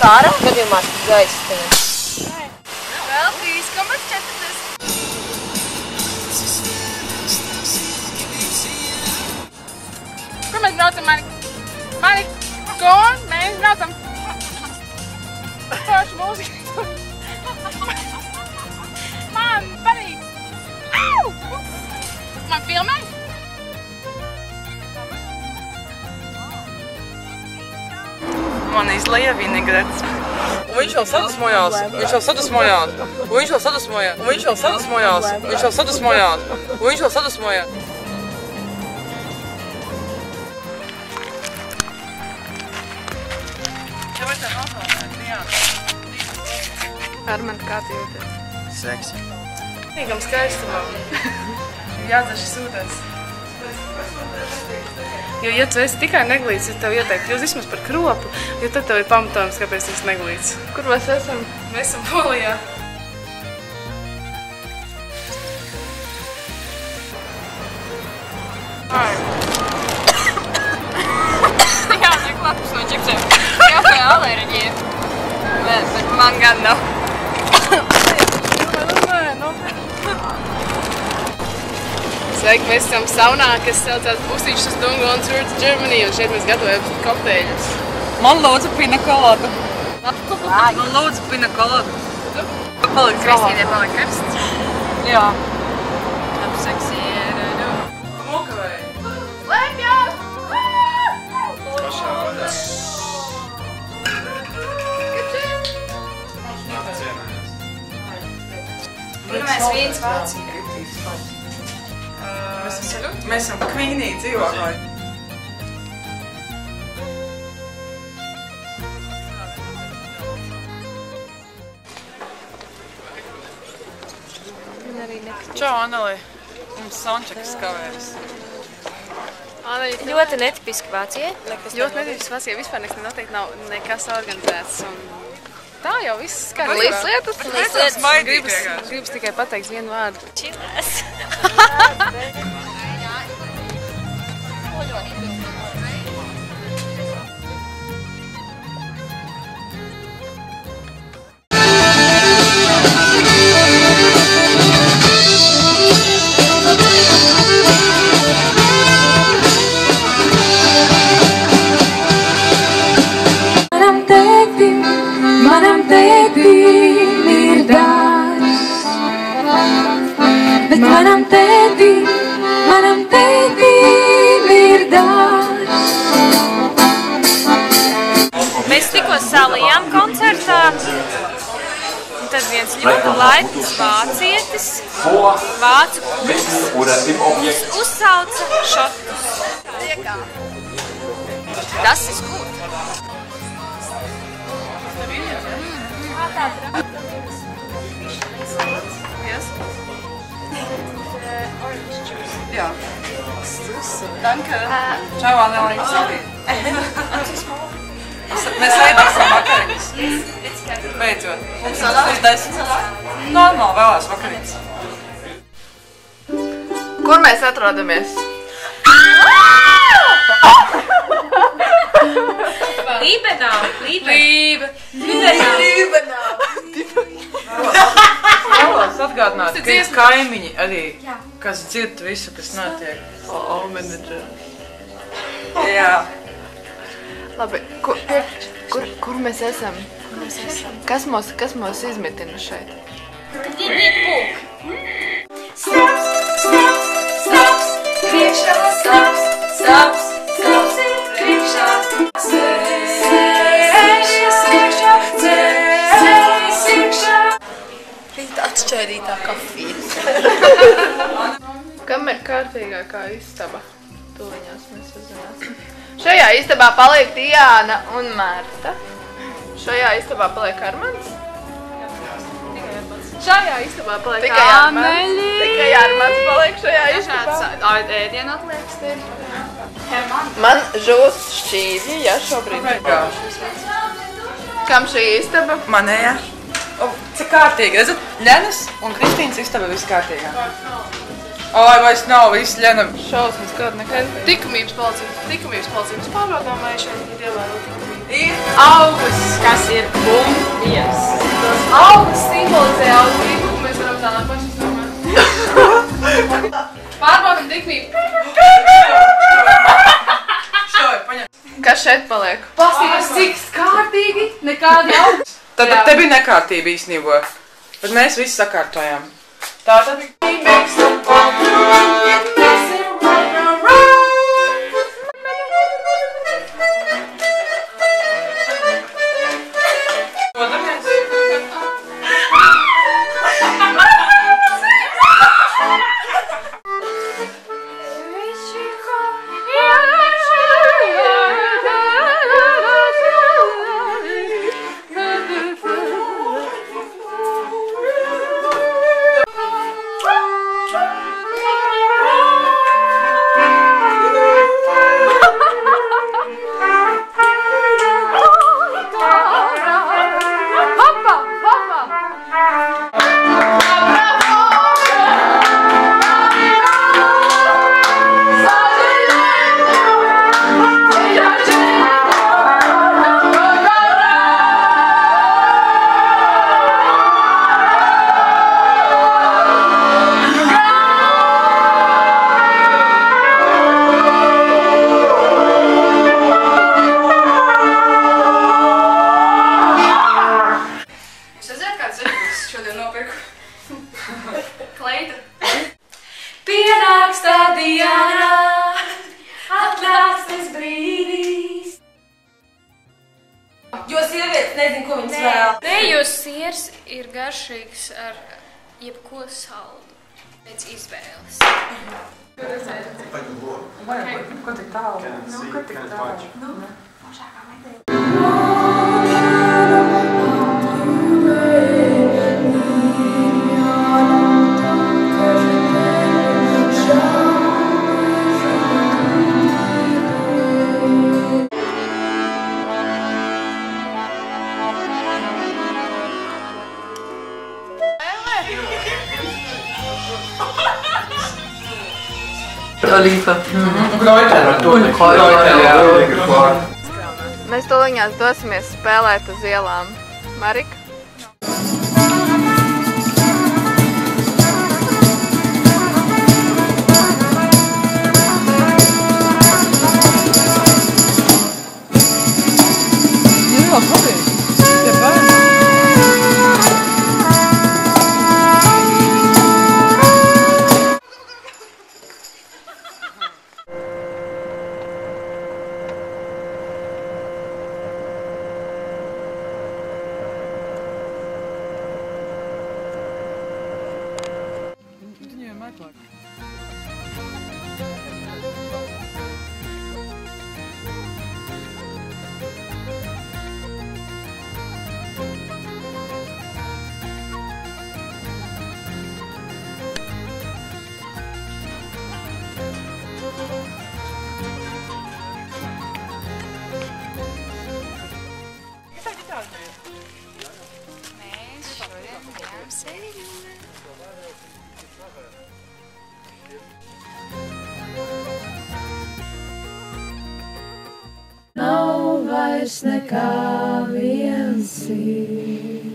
ārā? Gadījumā gaisa tev. Vēl 3,40. Kur mēs braucam, Mani? Kur mēs braucam? Forša mūzika. Man patīk. Au! Man filmē? Man izlēja vinegrets. Un viņš jau sadusmojās. Armand, kā tu jūties? Seksi. Mīgam skaistumam. Jādzēš sūdens. Jo, ja tu esi tikai neglīts, tad tev ieteiktu kļūt vismaz par kropu, jo tad tev ir pamatojums, kāpēc tu esi neglīts. Kur mēs esam? Mēs esam Polijā. Jā, neklapus no čipsiem. Jā, tā ir alerģija. Bet man gan nav. Sveiki, mēs esam saunā, kas saucās Pusīšas Dunga un Tour to Germany, un šeit mēs gatavojam kokteļus. Man lūdzu pina kolādu. Man lūdzu pina kolādu. Palika Kristīnē, palika karsts. Jā. Apseksiera, nu. Mokavai. Lēmjās! Pirmais viens Vācijā. Mēs esam Kvīnī dzīvokļi. Čau, Anneli. Mums soundchecks kavējas. Ļoti netipiski Vācijai. Ļoti netipiski Vācijai. Vispār noteikti nav nekas organizēts. Tā jau viss skar Līdzlietas. Gribas tikai pateikt vienu vārdu. Čilēs. Manam tētim ir dārs, bet manam tētim ir dārs. Mēs tikko salījām koncertā. Un tad viens ļoti laipns vācietis, vācu kungs, uzsauca šotus. Tas ir gut. Jā. Danke. Čau, Anneli. Mēs ēdīsim vakariņas. Beidzot. Mums normāli vēlās vakariņas. Kur mēs atrodamies? Lībenā. Vēlos atgādināt, ka ir kaimiņi arī, kas dzird visu, kas notiek. Menedžer. Jā. Labi, kur mēs esam? Kas mūs izmitina šeit? Snaps, priekšā, snaps, priekšā. Rīta atšķaidītā kafija. Kam ir kārtīgākā istaba? Tūliņās mēs uzzināsim. Šajā istabā paliek Diāna un Mārta. Šajā istabā paliek Armands. Šajā istabā paliek tikai Armands. Tikai Armands paliek šajā istabā. Ēdienu atliekas te ir. Man žūs šķīvji, ja šobrīd. Kam šī istaba? Manējā. Cik kārtīgi, redzat? Ļenas un Kristīnas istaba viss kārtīgā. Ai, vairs nav, viss Ļena. Šausmas, kāda nekad. Likumības policības pārbaudāmai šeit ir ievērot likumību. Ir augus, kas ir bumbjas. Tas augus simbolizē auglību, un mēs varam tādā pašas domāt. Pārbaudam tikmību. Šoj, paņem. Kas šeit paliek? Pastīties, cik kārtīgi, nekādi augi. Tad te bija nekārtība īstenībā, bet mēs visi sakārtojām. Tātad... Pienāks tā diena, atnāks tas brīdis. Jo sievietes nezin, ko viņas vēl. Nē, jo siers ir garšīgs ar jebko saldu. Pēc izvēles. Ko tik tālu? Ko tik tālu? Olīfa. Mēs toliņās dosimies spēlēt uz ielām. Marika? Jā, paldies. Tie bērni. Mēs šodien bijām ceļā. Nav vairs nekā viens ir.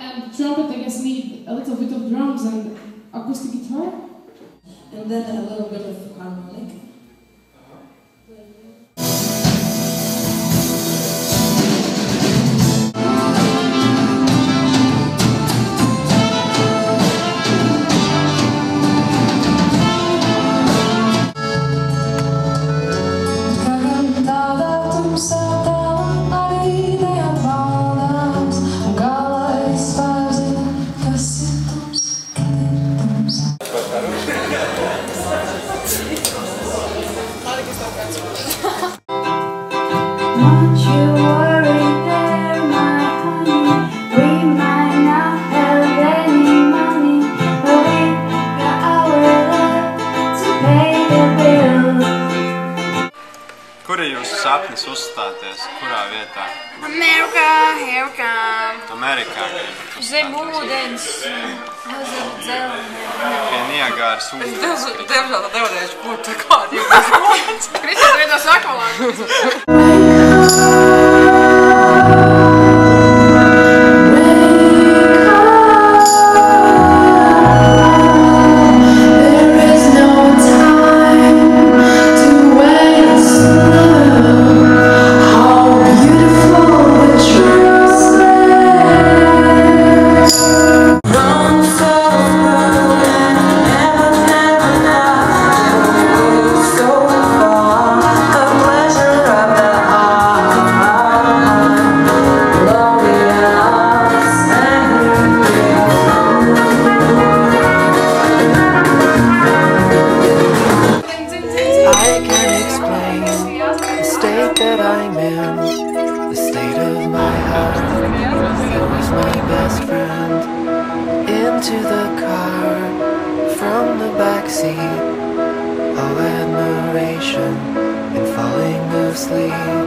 And trumpet, I guess, need a little bit of drums and acoustic guitar. And then a little bit of harmonic. America, here we come. Amerikā. Zem ūdens, zem dzelni. Pie Niagāras ūdens. Diemžēl tad nevarēšu būt tā kādi, ja bez ūdens. Kristīna veidos akvalāns. Into the car from the backseat, oh admiration and falling asleep.